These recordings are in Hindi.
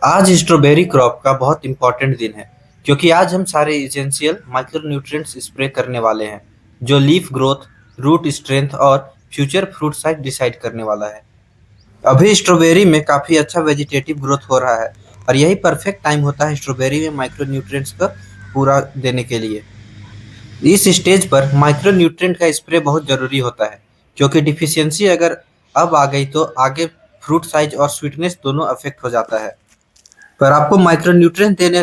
आज स्ट्रॉबेरी क्रॉप का बहुत इम्पोर्टेंट दिन है क्योंकि आज हम सारे इसेंशियल माइक्रोन्यूट्रिएंट्स स्प्रे करने वाले हैं जो लीफ ग्रोथ, रूट स्ट्रेंथ और फ्यूचर फ्रूट साइज डिसाइड करने वाला है। अभी स्ट्रॉबेरी में काफ़ी अच्छा वेजिटेटिव ग्रोथ हो रहा है और यही परफेक्ट टाइम होता है स्ट्रॉबेरी में माइक्रोन्यूट्रिएंट्स का पूरा देने के लिए। इस स्टेज पर माइक्रोन्यूट्रिएंट का स्प्रे बहुत ज़रूरी होता है क्योंकि डिफिशियंसी अगर अब आ गई तो आगे फ्रूट साइज और स्वीटनेस दोनों अफेक्ट हो जाता है। पर आपको माइक्रोन्यूट्रिएंट देने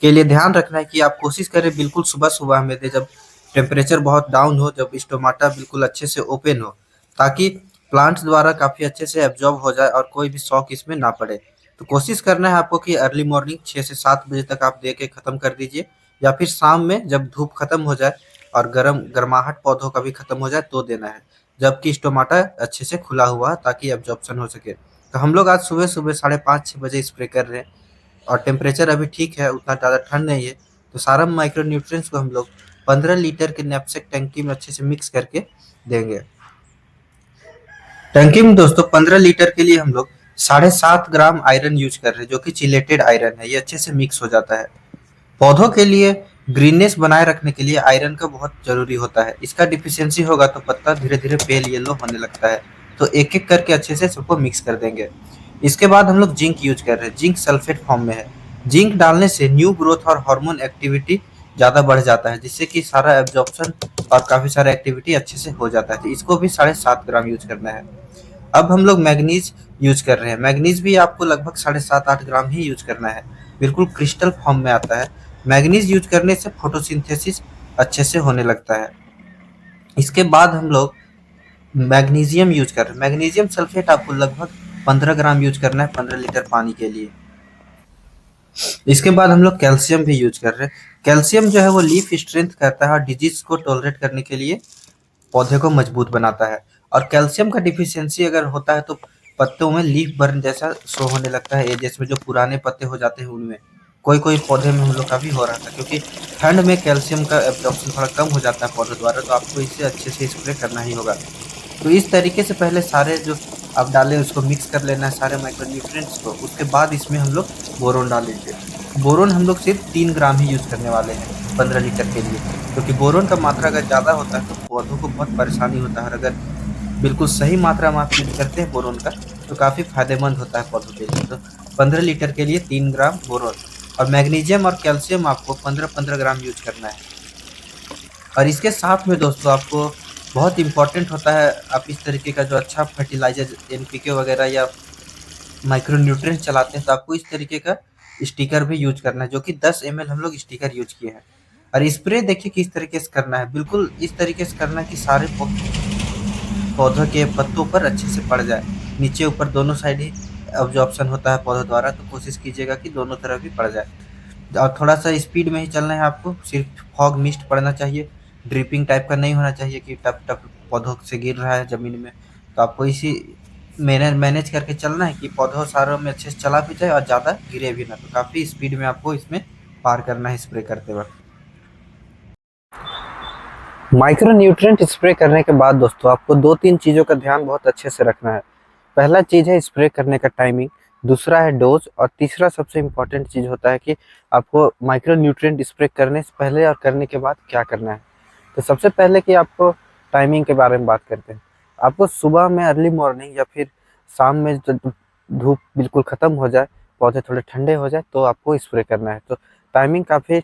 के लिए ध्यान रखना है कि आप कोशिश करें बिल्कुल सुबह-सुबह में दें जब टेम्परेचर बहुत डाउन हो, जब स्टोमाटा बिल्कुल अच्छे से ओपन हो, ताकि प्लांट्स द्वारा काफ़ी अच्छे से एब्ज़ॉर्ब हो जाए और कोई भी शॉक इसमें ना पड़े। तो कोशिश करना है आपको कि अर्ली मॉर्निंग 6 से 7 बजे तक आप दे के ख़त्म कर दीजिए या फिर शाम में जब धूप खत्म हो जाए और गर्माहट पौधों का भी खत्म हो जाए तो देना है। जबकि स्टोमाटा अच्छे से खुला हुआ है ताकि एब्ज़ॉर्प्शन हो सके। तो हम लोग आज सुबह-सुबह साढ़े 5-6 बजे स्प्रे कर रहे हैं। और टेम्परेचर अभी ठीक है, उतना ज़्यादा ठंड नहीं है, तो सारा माइक्रोन्यूट्रिएंट्स को हम लोग 15 लीटर के नैपसेक टंकी में अच्छे से मिक्स करके देंगे। टंकी में दोस्तों 15 लीटर के लिए हम लोग 7.5 ग्राम आयरन यूज कर रहे हैं जो कि चिलेटेड आयरन है, ये अच्छे से मिक्स हो जाता है। पौधों के लिए ग्रीननेस बनाए रखने के लिए आयरन का बहुत जरूरी होता है। इसका डिफिशियंसी होगा तो पत्ता धीरे धीरे पेल येलो होने लगता है। तो एक एक करके अच्छे से सबको मिक्स कर देंगे। इसके बाद हम लोग जिंक यूज कर रहे हैं, जिंक सल्फेट फॉर्म में है। जिंक डालने से न्यू ग्रोथ और हार्मोन एक्टिविटी ज़्यादा बढ़ जाता है जिससे कि सारा एब्जॉर्प्शन और काफ़ी सारा एक्टिविटी अच्छे से हो जाता है। तो इसको भी 7.5 ग्राम यूज करना है। अब हम लोग मैग्नीज यूज कर रहे हैं। मैग्नीज भी आपको लगभग 7.5-8 ग्राम ही यूज करना है, बिल्कुल क्रिस्टल फॉर्म में आता है। मैग्नीज यूज करने से फोटोसिंथेसिस अच्छे से होने लगता है। इसके बाद हम लोग मैग्नीशियम यूज कर रहे हैं। मैग्नीशियम सल्फेट आपको लगभग 15 ग्राम यूज करना है 15 लीटर पानी के लिए। इसके बाद हम लोग कैल्शियम भी यूज कर रहे हैं। कैल्शियम जो है वो लीफ स्ट्रेंथ करता है और डिजीज को टॉलरेट करने के लिए पौधे को मजबूत बनाता है। और कैल्शियम का डिफिशियंसी अगर होता है तो पत्तों में लीफ बर्न जैसा शो होने लगता है, एजेस में जो पुराने पत्ते हो जाते हैं उनमें। कोई कोई पौधे में हम लोग का भी हो रहा था क्योंकि ठंड में कैल्शियम का एब्जॉर्प्शन थोड़ा कम हो जाता है पौधों द्वारा, तो आपको इसे अच्छे से स्प्रे करना ही होगा। तो इस तरीके से पहले सारे जो आप डालें उसको मिक्स कर लेना है सारे माइक्रोन्यूट्रिएंट्स को। उसके बाद इसमें हम लोग बोरोन डालेंगे। बोरोन हम लोग सिर्फ 3 ग्राम ही यूज करने वाले हैं 15 लीटर के लिए, क्योंकि बोरोन का मात्रा अगर ज़्यादा होता है तो पौधों को बहुत परेशानी होता है। और अगर बिल्कुल सही मात्रा में आप यूज करते हैं बोरोन का तो काफ़ी फायदेमंद होता है पौधों के लिए। तो 15 लीटर के लिए 3 ग्राम बोरोन। और मैग्नीशियम और कैल्शियम आपको 15-15 ग्राम यूज करना है। और इसके साथ में दोस्तों आपको बहुत इम्पोर्टेंट होता है, आप इस तरीके का जो अच्छा फर्टिलाइजर एनपीके वगैरह या माइक्रोन्यूट्रिएंट चलाते हैं तो आपको इस तरीके का स्टिकर भी यूज करना है, जो कि 10 ml हम लोग स्टिकर यूज किए हैं। और स्प्रे देखिए किस तरीके से करना है, बिल्कुल इस तरीके से करना है कि सारे पौधों के पत्तों पर अच्छे से पड़ जाए। नीचे ऊपर दोनों साइड ही अब्जॉर्प्शन होता है पौधों द्वारा, तो कोशिश कीजिएगा कि दोनों तरफ ही पड़ जाए। और थोड़ा सा स्पीड में ही चलना है आपको, सिर्फ फॉग मिस्ट पड़ना चाहिए, ड्रिपिंग टाइप का नहीं होना चाहिए कि टप टप पौधों से गिर रहा है ज़मीन में। तो आपको इसी मैनेज करके चलना है कि पौधों सारों में अच्छे से चला भी जाए और ज़्यादा गिरे भी ना। तो काफ़ी स्पीड में आपको इसमें पार करना है स्प्रे करते वक्त। माइक्रो न्यूट्रिएंट स्प्रे करने के बाद दोस्तों आपको 2-3 चीज़ों का ध्यान बहुत अच्छे से रखना है। पहला चीज़ है स्प्रे करने का टाइमिंग, दूसरा है डोज और तीसरा सबसे इम्पोर्टेंट चीज़ होता है कि आपको माइक्रो न्यूट्रिएंट स्प्रे करने से पहले और करने के बाद क्या करना है। तो सबसे पहले कि आपको टाइमिंग के बारे में बात करते हैं। आपको सुबह में अर्ली मॉर्निंग या फिर शाम में जब धूप बिल्कुल ख़त्म हो जाए, पौधे थोड़े ठंडे हो जाए तो आपको स्प्रे करना है। तो टाइमिंग काफ़ी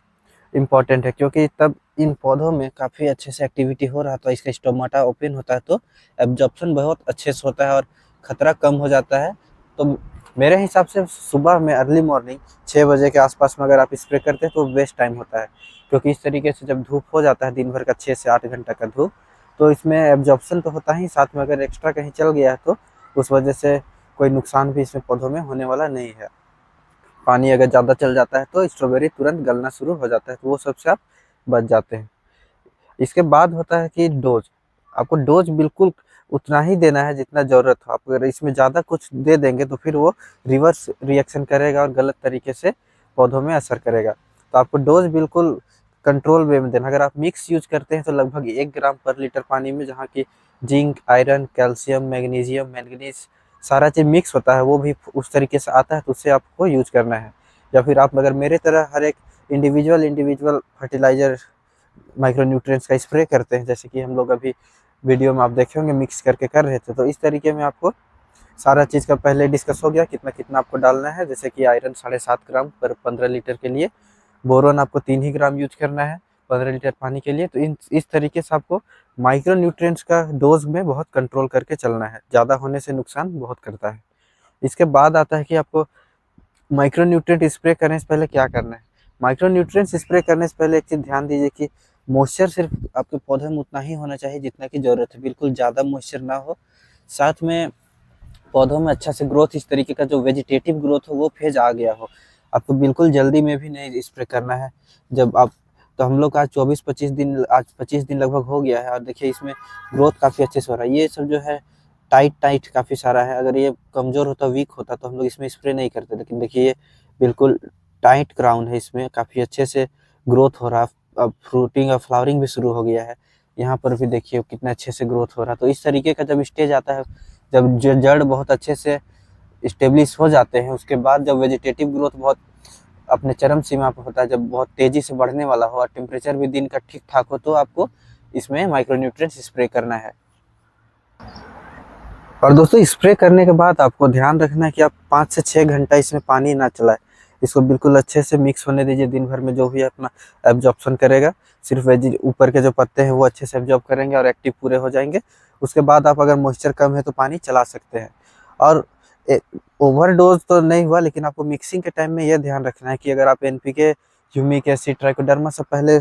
इम्पोर्टेंट है क्योंकि तब इन पौधों में काफ़ी अच्छे से एक्टिविटी हो रहा था, इसका स्टोमाटा ओपन होता है तो एब्जॉर्प्शन बहुत अच्छे से होता है और खतरा कम हो जाता है। तो मेरे हिसाब से सुबह में अर्ली मॉर्निंग 6 बजे के आसपास में अगर आप स्प्रे करते हैं तो बेस्ट टाइम होता है, क्योंकि इस तरीके से जब धूप हो जाता है दिन भर का 6 से 8 घंटा का धूप, तो इसमें एब्जॉर्प्शन तो होता ही, साथ में अगर एक्स्ट्रा कहीं चल गया है तो उस वजह से कोई नुकसान भी इसमें पौधों में होने वाला नहीं है। पानी अगर ज़्यादा चल जाता है तो स्ट्रॉबेरी तुरंत गलना शुरू हो जाता है, तो वो सबसे आप बच जाते हैं। इसके बाद होता है कि डोज, आपको डोज बिल्कुल उतना ही देना है जितना ज़रूरत हो। आप अगर इसमें ज़्यादा कुछ दे देंगे तो फिर वो रिवर्स रिएक्शन करेगा और गलत तरीके से पौधों में असर करेगा। तो आपको डोज बिल्कुल कंट्रोल वे में देना। अगर आप मिक्स यूज करते हैं तो लगभग 1 ग्राम पर लीटर पानी में, जहाँ की zinc, iron, calcium, magnesium, manganese सारा चीज़ मिक्स होता है वो भी उस तरीके से आता है, तो उससे आपको यूज करना है। या फिर आप अगर मेरे तरह हर एक individual individual fertiliser micro nutrients का स्प्रे करते हैं, जैसे कि हम लोग अभी वीडियो में आप देखे होंगे मिक्स करके कर रहे थे, तो इस तरीके में आपको सारा चीज़ का पहले डिस्कस हो गया कितना कितना आपको डालना है। जैसे कि आयरन 7.5 ग्राम पर 15 लीटर के लिए, बोरोन आपको 3 ही ग्राम यूज करना है 15 लीटर पानी के लिए। तो इस तरीके से आपको माइक्रो न्यूट्रिएंट्स का डोज में बहुत कंट्रोल करके चलना है, ज़्यादा होने से नुकसान बहुत करता है। इसके बाद आता है कि आपको माइक्रो न्यूट्रिएंट स्प्रे करने से पहले क्या करना है। माइक्रो न्यूट्रिएंट्स स्प्रे करने से पहले एक चीज़ ध्यान दीजिए कि मॉइस्चर सिर्फ आपके पौधे में उतना ही होना चाहिए जितना की ज़रूरत है, बिल्कुल ज़्यादा मॉइस्चर ना हो। साथ में पौधों में अच्छा से ग्रोथ, इस तरीके का जो वेजिटेटिव ग्रोथ हो वो फेज आ गया हो। आपको बिल्कुल जल्दी में भी नहीं स्प्रे करना है। जब आप तो हम लोग का आज 24-25 दिन, आज 25 दिन लगभग हो गया है और देखिए इसमें ग्रोथ काफ़ी अच्छे से हो रहा है। ये सब जो है टाइट टाइट काफ़ी सारा है, अगर ये कमज़ोर होता वीक होता तो हम लोग इसमें स्प्रे नहीं करते, लेकिन देखिए ये बिल्कुल टाइट ग्राउंड है, इसमें काफ़ी अच्छे से ग्रोथ हो रहा है। अब फ्रूटिंग और फ्लावरिंग भी शुरू हो गया है। यहाँ पर भी देखिए कितना अच्छे से ग्रोथ हो रहा है। तो इस तरीके का जब स्टेज आता है, जब जड़ बहुत अच्छे से इस्टेब्लिश हो जाते हैं, उसके बाद जब वेजिटेटिव ग्रोथ बहुत अपने चरम सीमा पर होता है, जब बहुत तेजी से बढ़ने वाला हो और टेम्परेचर भी दिन का ठीक ठाक हो, तो आपको इसमें माइक्रो न्यूट्रिएंट्स स्प्रे करना है। और दोस्तों स्प्रे करने के बाद आपको ध्यान रखना है कि आप 5 से 6 घंटा इसमें पानी ना चलाएं। इसको बिल्कुल अच्छे से मिक्स होने दीजिए, दिन भर में जो भी अपना एब्जॉर्प्शन करेगा, सिर्फ वेजी ऊपर के जो पत्ते हैं वो अच्छे से एब्जॉर्ब करेंगे और एक्टिव पूरे हो जाएंगे। उसके बाद आप अगर मॉइस्चर कम है तो पानी चला सकते हैं। और ओवरडोज तो नहीं हुआ, लेकिन आपको मिक्सिंग के टाइम में यह ध्यान रखना है कि अगर आप एनपीके, ह्यूमिक एसिड, ट्राइकोडर्मा सब पहले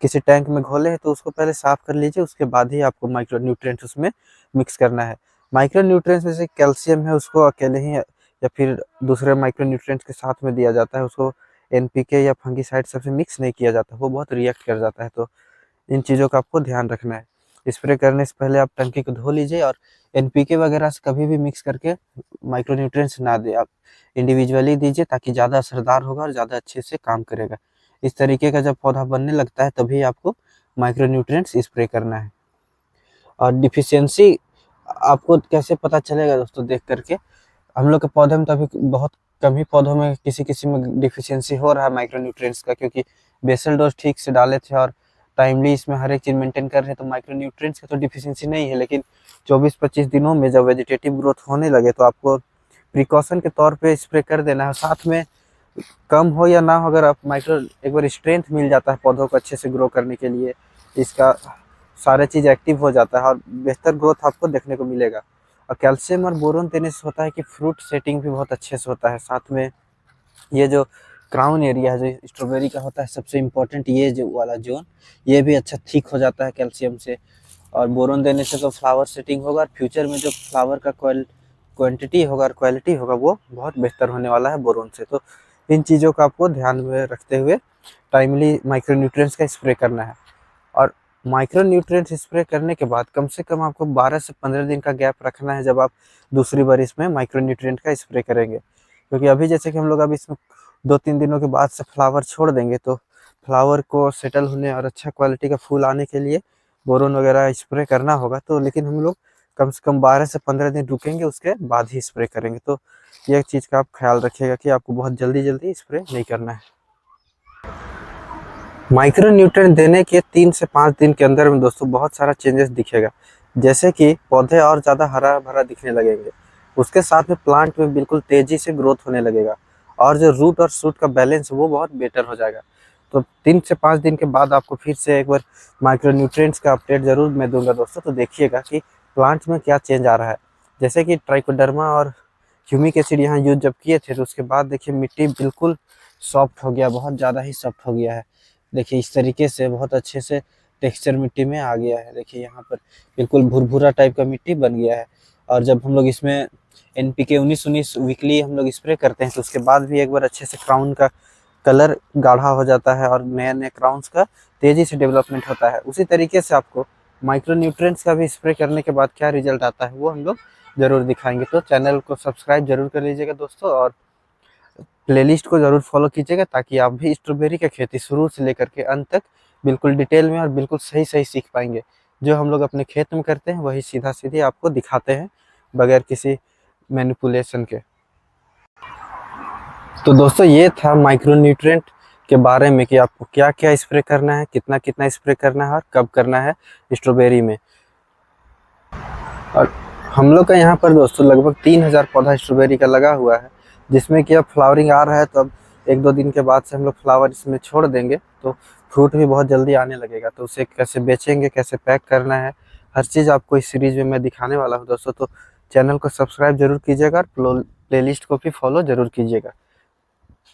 किसी टैंक में घोले हैं तो उसको पहले साफ कर लीजिए, उसके बाद ही आपको माइक्रो न्यूट्रिएंट्स उसमें मिक्स करना है। माइक्रो न्यूट्रिएंट्स में से कैल्शियम है उसको अकेले ही या फिर दूसरे माइक्रो न्यूट्रिएंट्स के साथ में दिया जाता है, उसको एनपीके या फंगीसाइड सबसे मिक्स नहीं किया जाता, वो बहुत रिएक्ट कर जाता है। तो इन चीज़ों का आपको ध्यान रखना है। स्प्रे करने से पहले आप टंकी को धो लीजिए और एनपीके वगैरह से कभी भी मिक्स करके माइक्रो न्यूट्रिएंट्स ना दें, आप इंडिविजुअली दीजिए ताकि ज़्यादा असरदार होगा और ज़्यादा अच्छे से काम करेगा। इस तरीके का जब पौधा बनने लगता है तभी आपको माइक्रो न्यूट्रिएंट्स स्प्रे करना है। और डिफिशियंसी आपको कैसे पता चलेगा दोस्तों, देख करके हम लोग के पौधे में तो अभी बहुत कम ही पौधों में किसी किसी में डिफिशियंसी हो रहा है माइक्रो न्यूट्रिएंट्स का, क्योंकि बेसल डोज ठीक से डाले थे और टाइमली इसमें हर एक चीज़ मेंटेन कर रहे हैं, तो माइक्रो न्यूट्रिएंट्स का तो डिफिशियंसी नहीं है। लेकिन 24-25 दिनों में जब वेजिटेटिव ग्रोथ होने लगे तो आपको प्रिकॉशन के तौर पे स्प्रे कर देना है। साथ में कम हो या ना हो, अगर आप माइक्रो एक बार स्ट्रेंथ मिल जाता है पौधों को अच्छे से ग्रो करने के लिए, इसका सारा चीज़ एक्टिव हो जाता है और बेहतर ग्रोथ आपको देखने को मिलेगा। और कैल्शियम और बोरोन देने से होता है कि फ्रूट सेटिंग भी बहुत अच्छे से होता है। साथ में ये जो क्राउन एरिया है जो स्ट्रॉबेरी का होता है, सबसे इम्पोर्टेंट ये जो वाला जोन, ये भी अच्छा ठीक हो जाता है कैल्शियम से। और बोरोन देने से तो फ्लावर सेटिंग होगा और फ्यूचर में जो फ्लावर का क्वांटिटी होगा और क्वालिटी होगा वो बहुत बेहतर होने वाला है बोरोन से। तो इन चीज़ों का आपको ध्यान में रखते हुए टाइमली माइक्रो न्यूट्रिएंट्स का स्प्रे करना है। और माइक्रो न्यूट्रिएंट्स स्प्रे करने के बाद कम से कम आपको 12 से 15 दिन का गैप रखना है जब आप दूसरी बार इसमें माइक्रो न्यूट्रिएंट का स्प्रे करेंगे। क्योंकि अभी जैसे कि हम लोग अभी इसमें 2-3 दिनों के बाद से फ्लावर छोड़ देंगे, तो फ्लावर को सेटल होने और अच्छा क्वालिटी का फूल आने के लिए बोरोन वगैरह स्प्रे करना होगा। तो लेकिन हम लोग कम से कम 12 से 15 दिन रुकेंगे, उसके बाद ही स्प्रे करेंगे। तो ये एक चीज़ का आप ख्याल रखिएगा कि आपको बहुत जल्दी जल्दी स्प्रे नहीं करना है। माइक्रो न्यूट्रिएंट देने के 3 से 5 दिन के अंदर में दोस्तों बहुत सारा चेंजेस दिखेगा, जैसे कि पौधे और ज़्यादा हरा भरा दिखने लगेंगे। उसके साथ में प्लांट में बिल्कुल तेज़ी से ग्रोथ होने लगेगा और जो रूट और शूट का बैलेंस वो बहुत बेटर हो जाएगा। तो 3 से 5 दिन के बाद आपको फिर से एक बार माइक्रो न्यूट्रिएंट्स का अपडेट ज़रूर मैं दूंगा दोस्तों, तो देखिएगा कि प्लांट में क्या चेंज आ रहा है। जैसे कि ट्राइकोडर्मा और ह्यूमिक एसिड यहाँ यूज जब किए थे तो उसके बाद देखिए मिट्टी बिल्कुल सॉफ्ट हो गया, बहुत ज़्यादा ही सॉफ्ट हो गया है। देखिए इस तरीके से बहुत अच्छे से टेक्सचर मिट्टी में आ गया है। देखिए यहाँ पर बिल्कुल भुरभुरा टाइप का मिट्टी बन गया है। और जब हम लोग इसमें एनपीके 19-19 वीकली हम लोग स्प्रे करते हैं तो उसके बाद भी एक बार अच्छे से क्राउन का कलर गाढ़ा हो जाता है और नए नए क्राउन्स का तेज़ी से डेवलपमेंट होता है। उसी तरीके से आपको माइक्रो न्यूट्रिएंट्स का भी स्प्रे करने के बाद क्या रिजल्ट आता है वो हम लोग ज़रूर दिखाएंगे। तो चैनल को सब्सक्राइब जरूर कर लीजिएगा दोस्तों, और प्लेलिस्ट को ज़रूर फॉलो कीजिएगा ताकि आप भी स्ट्रॉबेरी की खेती शुरू से लेकर के अंत तक बिल्कुल डिटेल में और बिल्कुल सही सही सीख पाएंगे। जो हम लोग अपने खेत में करते हैं वही सीधा सीधी आपको दिखाते हैं, बगैर किसी मैनिपुलेशन के। तो दोस्तों ये था माइक्रो न्यूट्रिएंट के बारे में कि आपको क्या क्या स्प्रे करना है, कितना कितना स्प्रे करना है और कब करना है स्ट्रॉबेरी में। और हम लोग का यहाँ पर दोस्तों लगभग 3000 पौधा स्ट्रॉबेरी का लगा हुआ है, जिसमें कि अब फ्लावरिंग आ रहा है। तो अब 1-2 दिन के बाद से हम लोग फ्लावर इसमें छोड़ देंगे, तो फ्रूट भी बहुत जल्दी आने लगेगा। तो उसे कैसे बेचेंगे, कैसे पैक करना है, हर चीज़ आपको इस सीरीज में मैं दिखाने वाला हूँ दोस्तों। तो चैनल को सब्सक्राइब जरूर कीजिएगा और प्लेलिस्ट को भी फॉलो जरूर कीजिएगा।